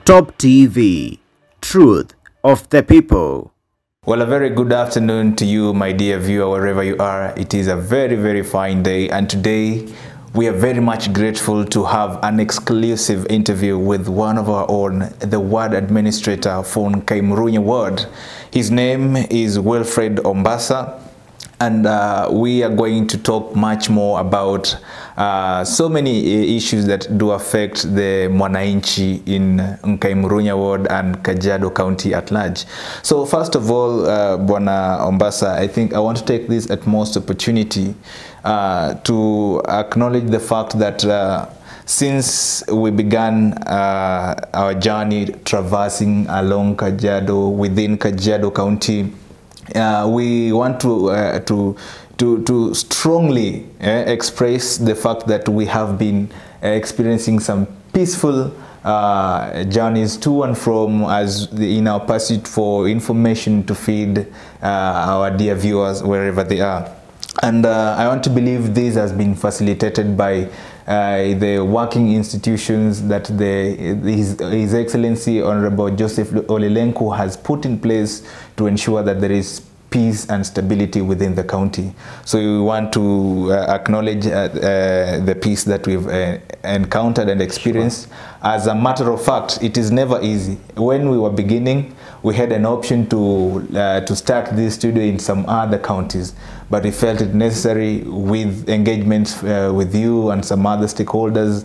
Top TV, Truth of the People. Well, a very good afternoon to you, my dear viewer, wherever you are. It is a very, very fine day, and today we are very much grateful to have an exclusive interview with one of our own, the ward administrator for Nkaimurunya ward. His name is Wilfred Ombasa, and we are going to talk much more about so many issues that do affect the Mwananchi in Nkaimurunya ward and Kajiado County at large. So first of all, Bwana Ombasa, I think I want to take this utmost opportunity to acknowledge the fact that since we began our journey traversing along Kajiado, within Kajiado County, we want to strongly express the fact that we have been experiencing some peaceful journeys to and from in our pursuit for information to feed our dear viewers wherever they are. And I want to believe this has been facilitated by the working institutions that His Excellency Honorable Joseph Lenku has put in place to ensure that there is peace and stability within the county. So we want to acknowledge the peace that we've encountered and experienced. Sure. As a matter of fact, it is never easy. When we were beginning, we had an option to start this studio in some other counties, but we felt it necessary with engagements with you and some other stakeholders.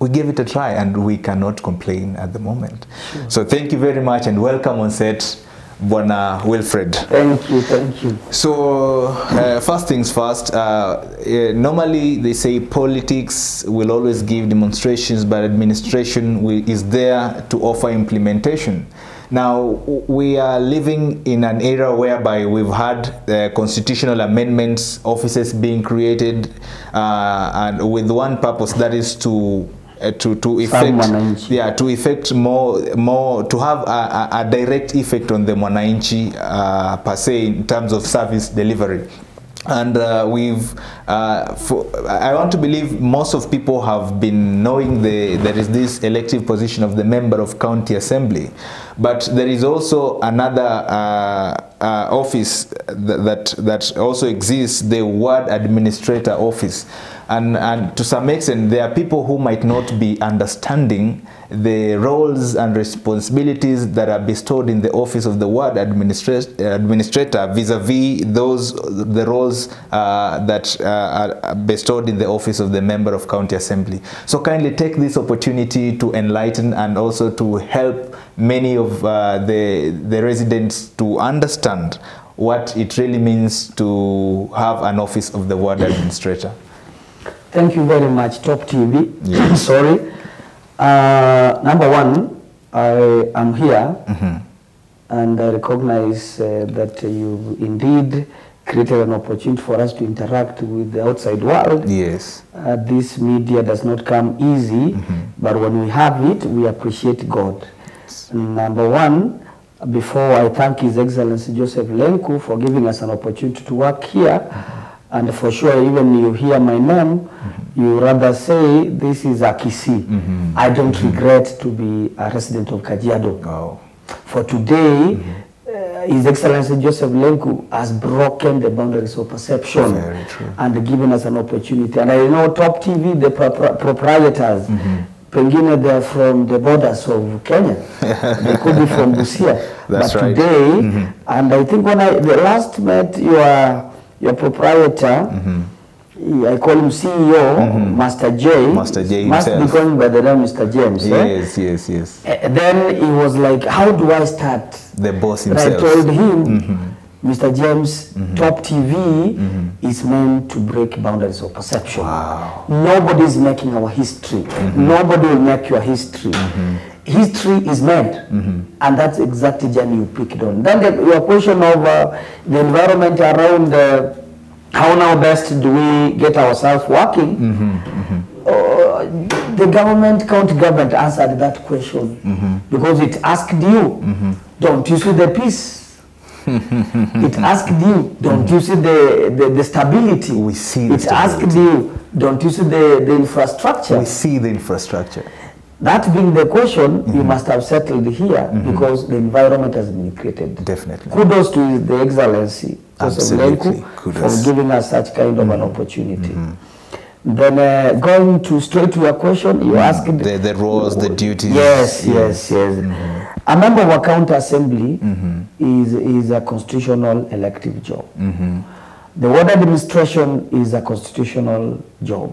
We gave it a try, and we cannot complain at the moment. Sure. So thank you very much, and welcome on set, Bwana Wilfred. Thank you, thank you. So first things first, normally they say politics will always give demonstrations, but administration is there to offer implementation. Now, we are living in an era whereby we've had constitutional amendments, offices being created, and with one purpose, that is to effect more to have a direct effect on the Mwananchi per se in terms of service delivery. And I want to believe most of people have been knowing there is this elective position of the member of county assembly, but there is also another office that also exists, the ward administrator office. And to some extent, there are people who might not be understanding the roles and responsibilities that are bestowed in the office of the ward administrator vis-a-vis the roles that are bestowed in the office of the member of county assembly. So kindly take this opportunity to enlighten and also to help many of the residents to understand what it really means to have an office of the ward administrator. Thank you very much, Top TV. Yes. Sorry. Number one, I am here, and I recognize that you indeed created an opportunity for us to interact with the outside world. Yes. This media does not come easy, but when we have it, we appreciate God. Yes. Number one, before I thank His Excellency Joseph Lenku for giving us an opportunity to work here, and for sure, even you hear my name, you rather say this is Akisi. I don't regret to be a resident of Kajiado. Oh. For today, His Excellency Joseph Lenku has broken the boundaries of perception. Very true. And given us an opportunity. And I know Top TV, the proprietors, Pengine, they're from the borders of Kenya. They could be from Busia. That's but right. Today, and I think when I last met your proprietor, I call him CEO, Master J. Master J must himself. be going by the name Mr. James. Yes, yes, yes. Then he was like, how do I start? The boss And himself. I told him, Mr. James, Top TV is meant to break boundaries of perception. Wow. Nobody is making our history. Nobody will make your history. History is made, and that's exactly the journey you picked on. Then your question of the environment around how now best do we get ourselves working? The government, county government answered that question because it asked you, don't you see the peace? It asked you, don't you see the stability? We see the stability. It asked you, don't you see the infrastructure? We see the infrastructure. That being the question, you must have settled here because the environment has been created. Definitely. Kudos to the Excellency, Absolutely. for giving us such kind of an opportunity. Then going to straight to your question, you asked the roles, the duties. Yes. A member of a county assembly is a constitutional elective job. The ward administration is a constitutional job.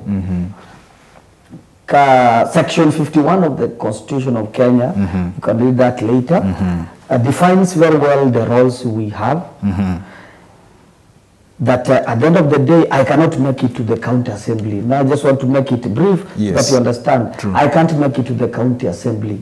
Section 51 of the Constitution of Kenya, you can read that later, defines very well the roles we have. That at the end of the day, I cannot make it to the county assembly. Now I just want to make it brief, but you understand. True. I can't make it to the county assembly,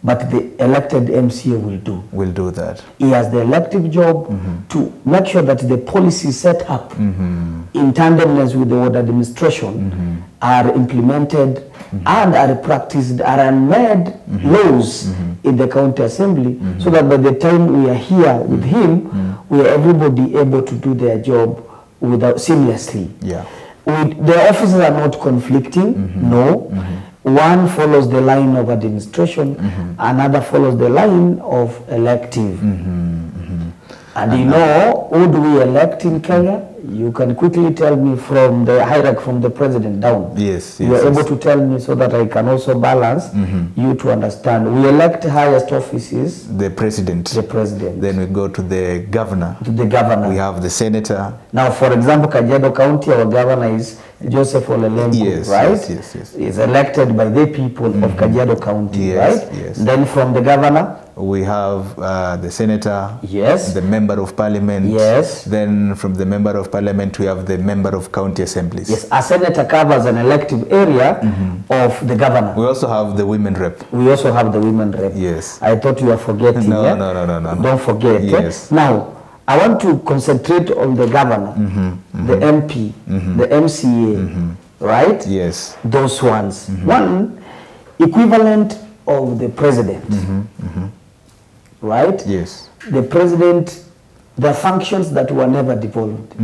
but the elected MCA will do. Will do that. He has the elective job to make sure that the policies set up in tandemness with the ward administration are implemented and are practiced, are made laws in the county assembly, so that by the time we are here with him, we are everybody able to do their job without seamlessly. Yeah. The offices are not conflicting, no. One follows the line of administration, another follows the line of elective. And you know, who do we elect in Kenya? You can quickly tell me from the hierarchy, from the president down. Yes. You are able to tell me so that I can also balance you to understand. We elect highest offices. The president. The president. Then we go to the governor. To the governor. We have the senator. Now, for example, Kajiado County, our governor is Joseph Lenku, right? Yes. Is elected by the people of Kajiado County, right? Yes. Then from the governor, we have the senator, yes, the member of parliament, yes. Then from the member of parliament we have the member of county assemblies. Yes, a senator covers an elective area of the governor. We also have the women rep. We also have the women rep. Yes. I thought you were forgetting. No. Don't forget. Yes. Now, I want to concentrate on the governor, the MP, the MCA, right? Yes. Those ones. One, equivalent of the president. Right? Yes. The president, the functions that were never devolved.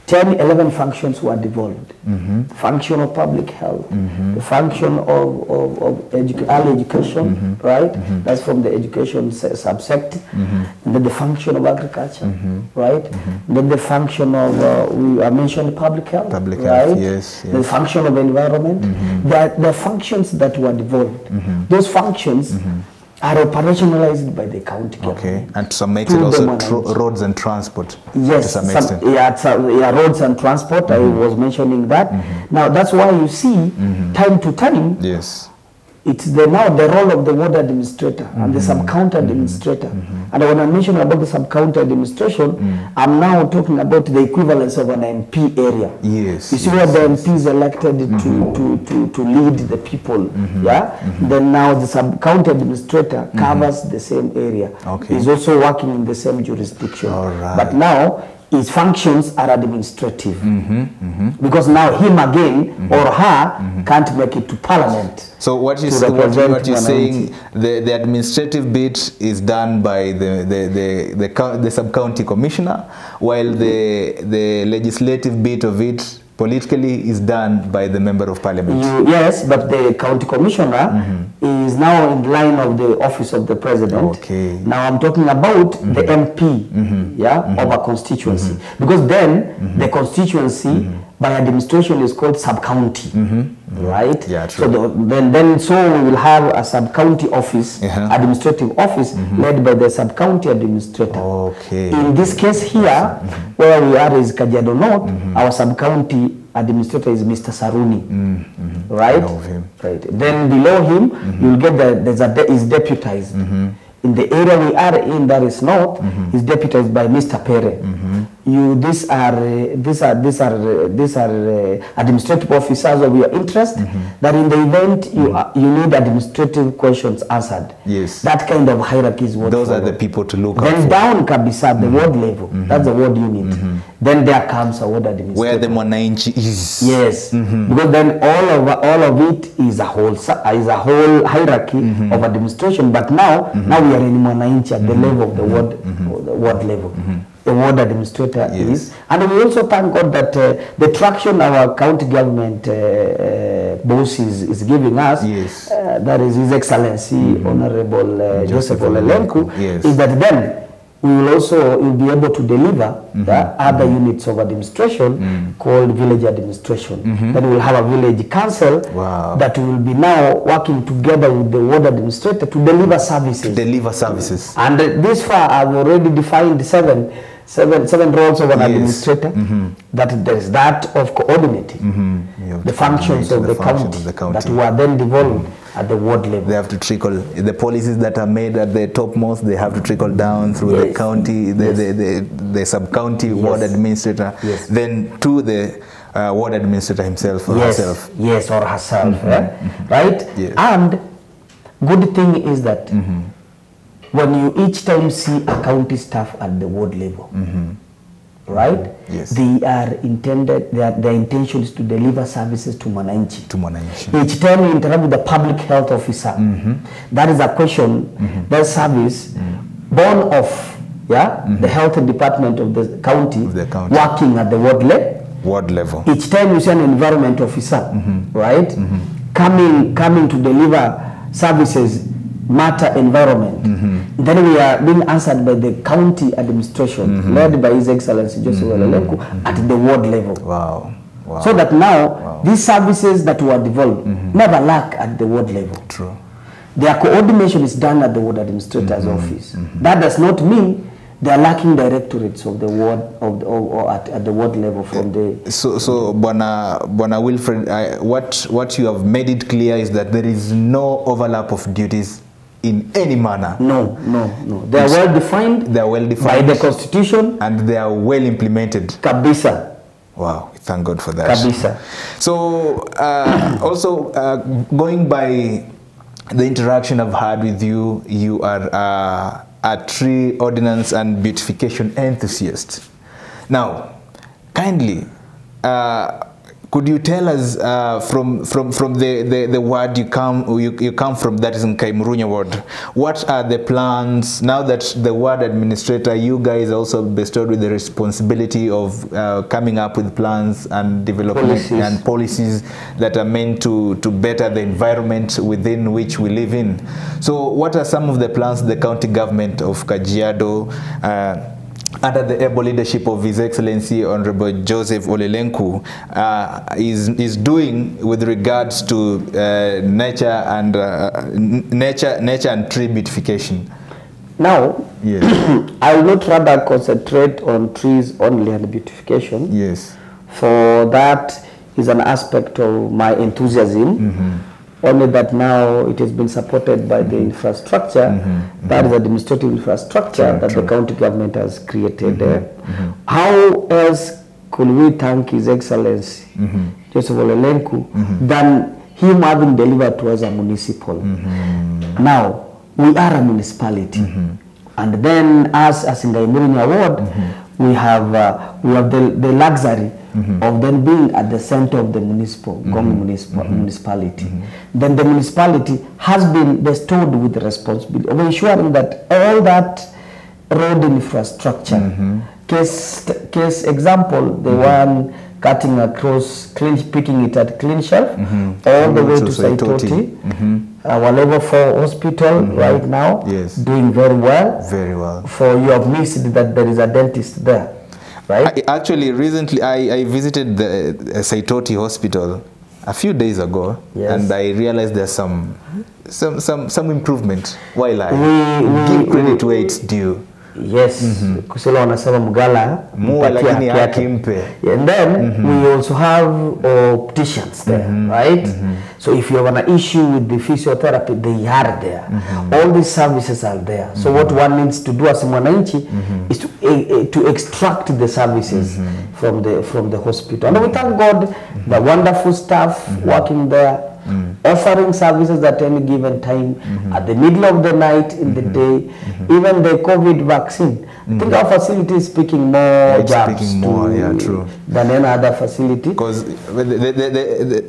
10, 11 functions were devolved. The function of public health, the function of early education, right? That's from the education subsect. And then the function of agriculture, right? Then the function of, I mentioned public health, right? Yes. The function of environment. The functions that were devolved. Those functions are operationalized by the county government. Okay, and to some extent also roads and transport. Yes, to some extent. Roads and transport, I was mentioning that. Now, that's why you see, time to time, yes, it's now the role of the ward administrator and the sub-county administrator. And when I mention about the sub-county administration, I'm now talking about the equivalence of an MP area. Yes. You see where the MP is elected to lead the people, Then now the sub-county administrator covers the same area. Okay. He's also working in the same jurisdiction. All right. But now, his functions are administrative. Because now him again or her can't make it to parliament. So what you're saying, the administrative bit is done by the sub-county commissioner, while the legislative bit of it politically is done by the member of parliament. Yes, but the county commissioner is now in line of the office of the president. Okay. Now I'm talking about the MP, of a constituency, because then the constituency by administration is called sub-county, right? Yeah, true. So then we will have a sub-county office, administrative office, led by the sub-county administrator. Okay. In this case here, where we are is Kajiado North, our sub-county administrator is Mr. Saruni, right? I know him. Right. Then below him, you'll get is deputized. In the area we are in, that is north, is deputized by Mr. Pere. These are administrative officers of your interest. That in the event you need administrative questions answered. Yes. That kind of hierarchy is what. Those are the people to look then out for. Down Kabisa, the ward level. That's the ward unit. Then there comes a ward administrator. Where the Mwananchi is. Yes. Because then all of it is a whole hierarchy of administration. But now we are in Mwananchi at the level of the ward level. a ward administrator Yes. is. And we also thank God that the traction our county government boss is giving us, Yes. that is His Excellency Honorable Joseph Lenku, Yes. is that then we will also be able to deliver the other units of administration called village administration. Then we'll have a village council Wow. that will be now working together with the ward administrator to deliver services. And this far, I've already defined seven roles of an Yes. administrator. That there is that of coordinating the functions of the county that were then devolved at the ward level. They have to trickle, the policies that are made at the topmost, they have to trickle down through the county, the sub-county ward administrator, then to the ward administrator himself or herself. Yes, or herself, right? Yes. And good thing is that when you each time see a county staff at the ward level, right? Yes. They are intended, their intention is to deliver services to Mwananchi. To Mwananchi. Each time you interact with the public health officer, that is a question, that service born of the health department of the county, working at the ward level. Each time you see an environment officer, right, coming to deliver services, matter environment, then we are being answered by the county administration led by His Excellency Joseph Lenku at the ward level. Wow. So that now these services that were developed never lack at the ward level. True. Their coordination is done at the ward administrator's office. That does not mean they are lacking directorates of the ward or at the ward level from the. So Bwana Wilfred, what you have made it clear is that there is no overlap of duties in any manner. No. They are well defined. They are well defined by the constitution, and they are well implemented. Kabisa. Wow, thank God for that. Kabisa. So also going by the interaction I've had with you, you are a tree ordinance and beautification enthusiast. Now, kindly, could you tell us from the ward you come from, that is Nkaimurunya ward, what are the plans now that the ward administrator, you guys are also bestowed with the responsibility of coming up with plans and development and policies that are meant to better the environment within which we live in? So what are some of the plans the county government of Kajiado under the able leadership of His Excellency Honorable Joseph Lenku is doing with regards to nature and tree beautification? Now, yes. I will not rather concentrate on trees only and beautification. Yes. For that is an aspect of my enthusiasm. Only that now it has been supported by the infrastructure, that is administrative infrastructure that the county government has created. How else could we thank His Excellency Joseph Lenku than him having delivered to us a municipal? Now, we are a municipality, and then as in the Nkaimurunya ward, we have the luxury of then being at the center of the municipality. Then the municipality has been bestowed with the responsibility of ensuring that all that road infrastructure, case example, the one cutting across, picking it at Clean Shelf, all the way to Saitoti, our level 4 hospital right now, doing very well. Very well. For you have missed that there is a dentist there, right? Actually, recently I visited the Saitoti hospital a few days ago, and I realized there's some improvement. While I give credit to where it's due. Yes, kusela wanasema mgala lakini akimpe. And then we also have opticians there, right? So if you have an issue with the physiotherapy, they are there. All these services are there. So what one needs to do as a Mwananchi is to extract the services from the hospital. And we thank God, the wonderful staff working there, offering services at any given time, at the middle of the night, in the day, even the COVID vaccine. I think our facility is speaking more jobs than any other facility. Because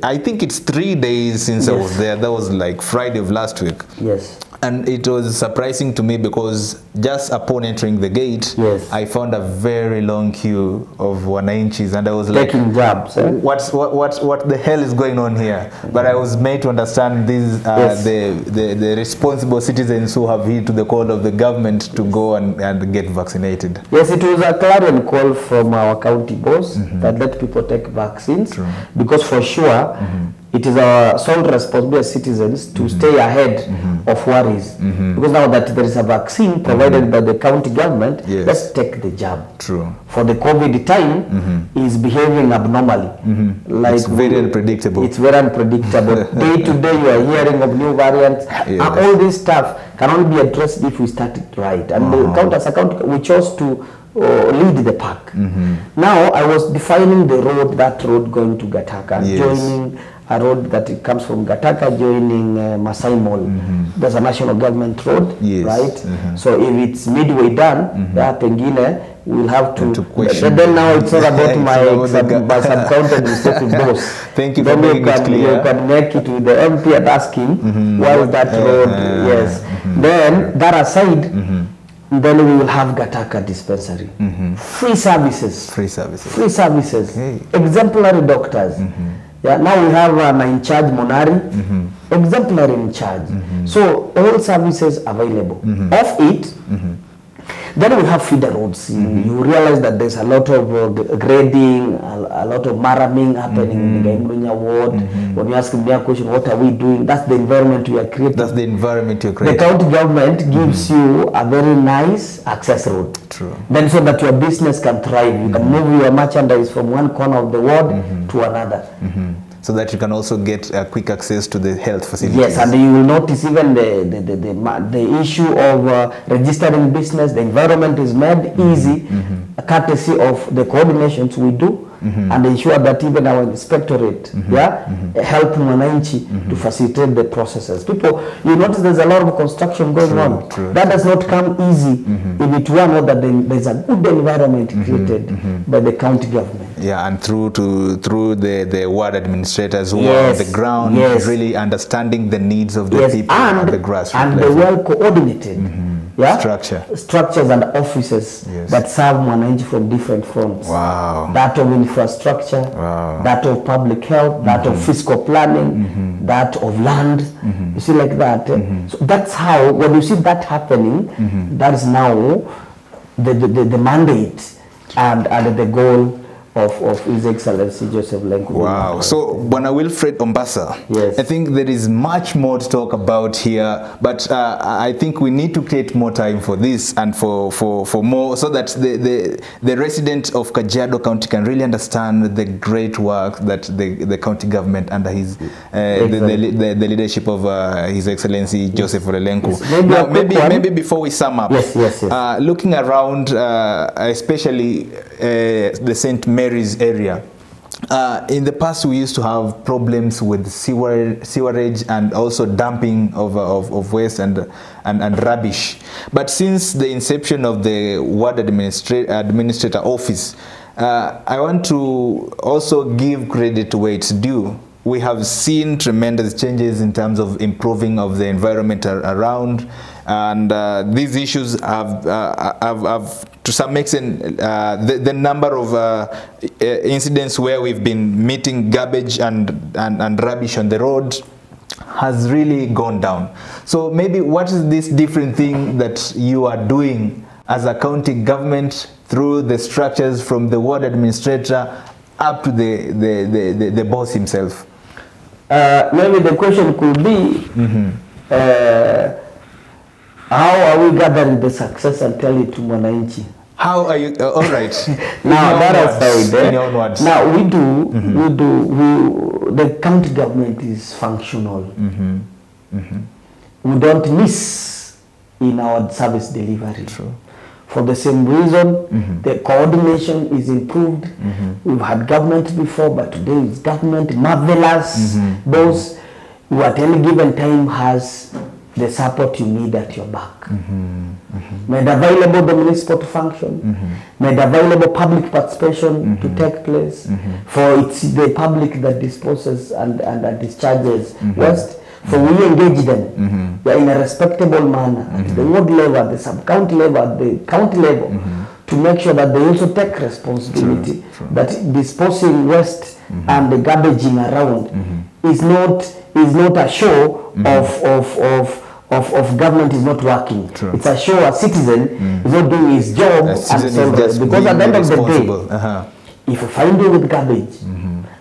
I think it's 3 days since I was there. That was like Friday of last week. Yes. And it was surprising to me because just upon entering the gate, Yes. I found a very long queue of wananchis, and I was Taking jobs. what the hell is going on here? But I was made to understand these are the responsible citizens who have heed to the call of the government to go and get vaccinated. Yes, it was a clarion call from our county boss that let people take vaccines. True. Because for sure, it is our sole responsibility as citizens to stay ahead of worries. Because now that there is a vaccine provided by the county government, Yes. let's take the jab. True. For the COVID time, is behaving abnormally. Like It's very unpredictable. It's very unpredictable. Day to day, you are hearing of new variants. Yes. And all this stuff can only be addressed if we start it right. And the county, as a county, we chose to lead the pack. Now, I was defining the road, that road going to Gataka, Yes. joining a road that it comes from Gataka, joining Masai Mall. There's a national government road, Yes. right? So if it's midway done, that pengine we'll have to question. then now it's not about It's my about the sub-county administrative boss. Thank you for Then making it clear. You can make it with the MP and ask him why is that road, yes. Then that aside, then we will have Gataka dispensary. Free services. Free services. Free services. Okay. Exemplary doctors. Yeah, now we have an in charge Monari, exemplary in charge. So all services available. Of it, then we have feeder roads. You realize that there's a lot of grading, a lot of maraming happening in the Nkaimurunya ward. When you ask me a question, what are we doing? That's the environment we are creating. That's the environment you're The creating. county government gives you a very nice access road. True. Then so that your business can thrive. You can move your merchandise from one corner of the ward to another. So that you can also get quick access to the health facilities. Yes, and you will notice even the issue of registering business, the environment is made easy, courtesy of the coordinations we do, and ensure that even our inspectorate help Mwananchi to facilitate the processes. People, you notice there's a lot of construction going on. That does not come easy if it were not that there's a good environment created by the county government. Yeah, and through the ward administrators who are on the ground, really understanding the needs of the people at the grassroots and level. the well coordinated structures and offices that serve Mwananchi from different fronts. Wow. That of infrastructure, that of public health, that of fiscal planning, that of land. You see, like that. So that's how, when you see that happening, that is now the mandate and the goal of His Excellency Joseph Lenku. Wow. So, Bwana Wilfred Ombasa, Yes. I think there is much more to talk about here, but I think we need to create more time for this and for more, so that the resident of Kajiado County can really understand the great work that the county government under his the leadership of His Excellency Joseph Lenku. Yes. Now, maybe before we sum up, Yes. looking around, especially the St. Mary's area, in the past we used to have problems with sewerage and also dumping of waste and rubbish. But since the inception of the ward administrator office, I want to also give credit to where it's due. We have seen tremendous changes in terms of improving of the environment around, and these issues have to some extent the number of incidents where we've been meeting garbage and rubbish on the road has really gone down. So maybe what is this different thing that you are doing as a county government through the structures from the ward administrator up to the boss himself? Maybe the question could be, how are we gathering the success and tell it to Mwananchi? How are you? All right. Now that aside, in your own words. now the county government is functional. We don't miss in our service delivery. True. For the same reason, the coordination is improved. We've had government before, but today it's government marvelous. Those who at any given time has the support you need at your back. Made available the municipal to function, made available public participation to take place, for it's the public that disposes and discharges waste. For we engage them in a respectable manner at the ward level, at the sub-county level, at the county level, to make sure that they also take responsibility. That disposing waste and the garbaging around is not a show of government is not working. It's a show a citizen is not doing his job and solve it. Because at the end of the day, if you find you with garbage,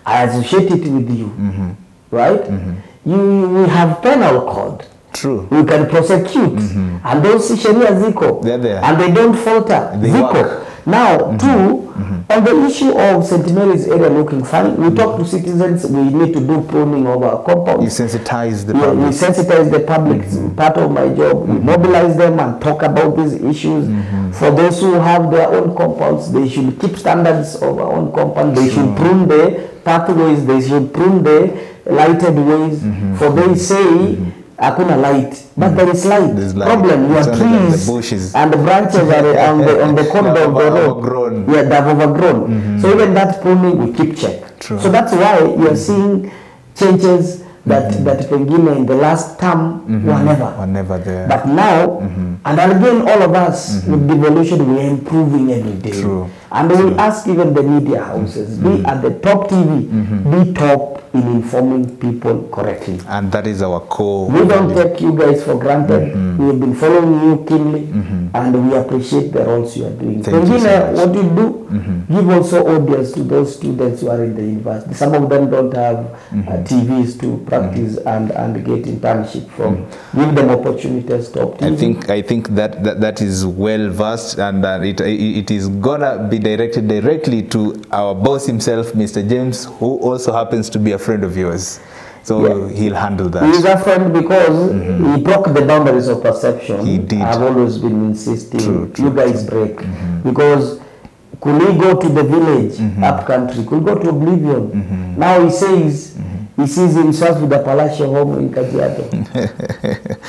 I associate it with you, right? We have penal code. True. We can prosecute, and those sheria ziko, they're there, and they don't falter. They ziko. work. Now, on the issue of St. Mary's area looking fine, we talk to citizens. We need to do pruning of our compounds. You sensitize the public. We sensitize the public. It's part of my job. We mobilize them and talk about these issues. For those who have their own compounds, they should keep standards of our own compound. They should prune the pathways. They should prune the lighted ways. For they say, hakuna light, but there is light. Problem, your trees the and the branches are on the corner of the road. Yeah, they have overgrown. So even that pruning, we keep check. True. So that's why you are seeing changes that pengine in the last term were never there. But now, and again, all of us with devolution, we are improving every day. True. And we ask even the media houses, be at the top TV, be top in informing people correctly. And that is our core. We don't take you guys for granted. We have been following you keenly, and we appreciate the roles you are doing. Thank you so much. What you do, give also audience to those students who are in the university. Some of them don't have TVs to practice and get internship from. Give them opportunities to TV. I think that is well versed, and it is gonna be directed directly to our boss himself, Mr. James, who also happens to be a friend of yours. So he'll handle that. He's a friend because he broke the boundaries of perception. He did. I've always been insisting True, you guys break. Because could we go to the village, up country, could go to oblivion. Now he says, he sees himself with a palatial home in Kajiado.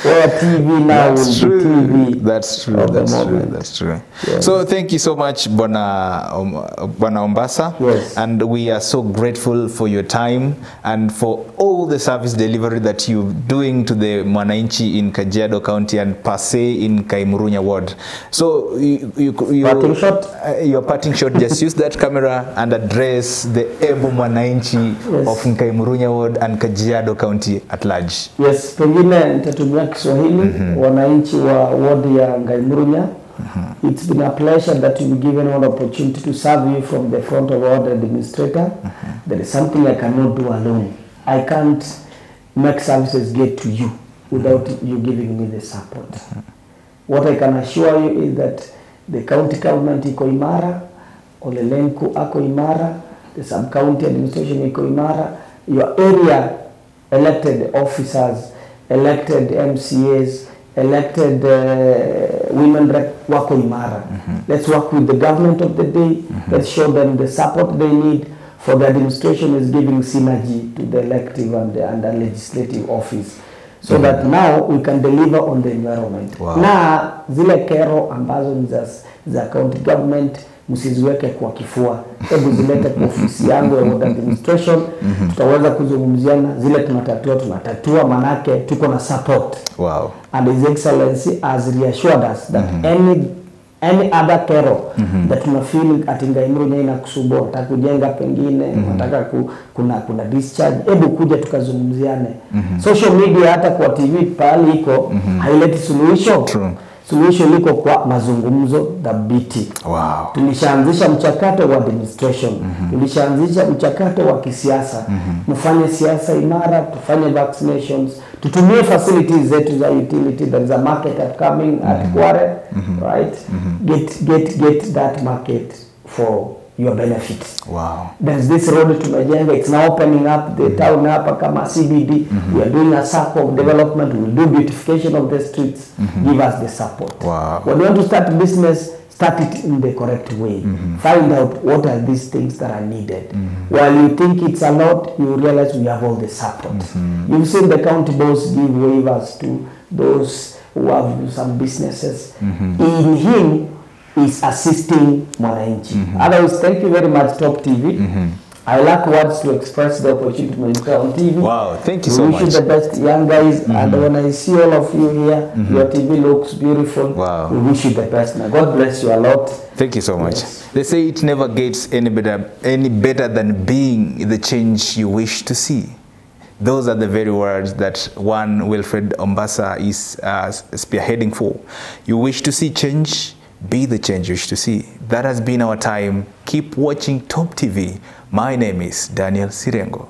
Where TV now That's will true. be TV. That's true. That's true. Yeah. So thank you so much, Bwana Ombasa. Yes. And we are so grateful for your time and for all the service delivery that you're doing to the Mwananchi in Kajiado County and per se in Nkaimurunya ward. So Parting shot? Your parting shot, just use that camera and address the Ebu Mwananchi of Nkaimurunya ward and Kajiado County at large. Yes, pengine nitatumia Kiswahili, wananchi wa ward ya Nkaimurunya. It's been a pleasure that you've given an opportunity to serve you from the front of ward administrator. There is something I cannot do alone. I can't make services get to you without you giving me the support. What I can assure you is that the county government iko imara, Ole Lenku ako imara, the sub-county administration iko imara, your area elected officers, elected MCAs, elected women rep wako imara. Let's work with the government of the day. Let's show them the support they need, for the administration is giving synergy to the elective and the legislative office. So that now we can deliver on the environment. Wow. Na zile kero ambazo ni za county government msiziweke kwa kifua. Hebu zilete kwa ofisi yangu ya ward administration. Tutaweza kuzungumziana zile tunatatua manake tuko na support. Wow. And His Excellency has reassured us that any other kero that tunafeel at Nkaimurunya inakusumbua, nataka kujenga pengine, nataka kuna discharge, hebu kuja tukazungumziane. Social media hata kwa TV pale iko haileti suluhisho. True. Suluhisho liko kwa mazungumzo dhabiti. Wow. Tulishaanzisha mchakato wa administration. Tulishaanzisha mchakato wa kisiasa. Mfanye siasa imara, tufanye vaccinations, tutumie facilities zetu za utility. There is a market upcoming at Kware, right? Get that market for your benefit. Wow. There's this road tumejenga, it's now opening up the town hapa kama CBD. We are doing a circle of development. We'll do beautification of the streets. Give us the support. Wow. When you want to start business, start it in the correct way. Find out what are these things that are needed. While you think it's a lot, you realize we have all the support. You've seen the county boss give waivers to those who have some businesses. In him is assisting Mwananchi. Otherwise, thank you very much, Top TV. I lack words to express the opportunity to enter on TV. Wow, thank you so much. We wish you the best, young guys. And when I see all of you here, your TV looks beautiful. Wow. We wish you the best. Now, God bless you a lot. Thank you so much. Yes. They say it never gets any better than being the change you wish to see. Those are the very words that one Wilfred Ombasa is spearheading for. You wish to see change, be the change you wish to see. That has been our time. Keep watching Top TV. My name is Daniel Sirengo.